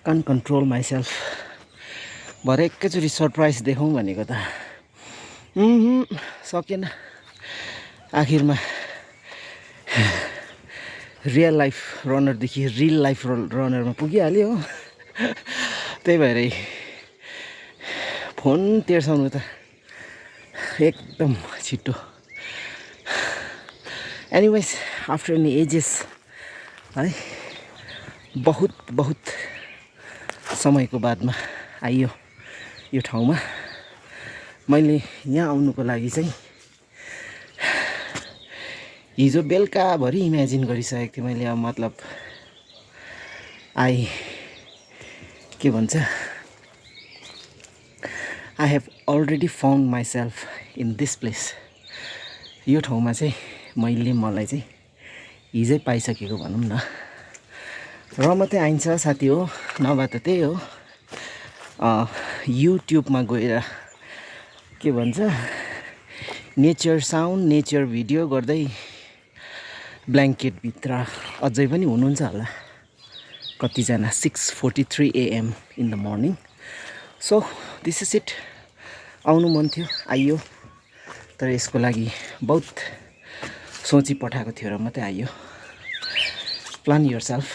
Can't control myself. भरे एकैचोटि surprise देखाउँ भनेको त सकेन। आखिरमा रियल लाइफ रनरदेखि रियल लाइफ रनरमा पुगिहाल्यो हो। त्यही भएरै फोन तेर्साउनु त एकदम छिटो। एनिवेज आफ्टर एनी एजेस है, बहुत समयको बादमा आइयो यो ठाउँमा। मैले यहाँ आउनुको लागि चाहिँ हिजो बेलुकाभरि इमेजिन गरिसकेको थिएँ मैले। अब मतलब के भन्छ, I have already found myself in this place. यो ठाउँमा चाहिँ मलाई चाहिँ हिजै पाइसकेको भनौँ न। र मात्रै आइन्छ साथी हो, नभए त त्यही हो युट्युबमा गएर के भन्छ नेचर साउन्ड, नेचर भिडियो गर्दै ब्ल्याङ्केटभित्र अझै पनि हुनुहुन्छ होला कतिजना। 6:43 AM in the morning. So this is it. आउनु मन थियो, आइयो। तर यसको लागि बहुत सोची पठाएको थियो र मात्रै आइयो। Plan yourself.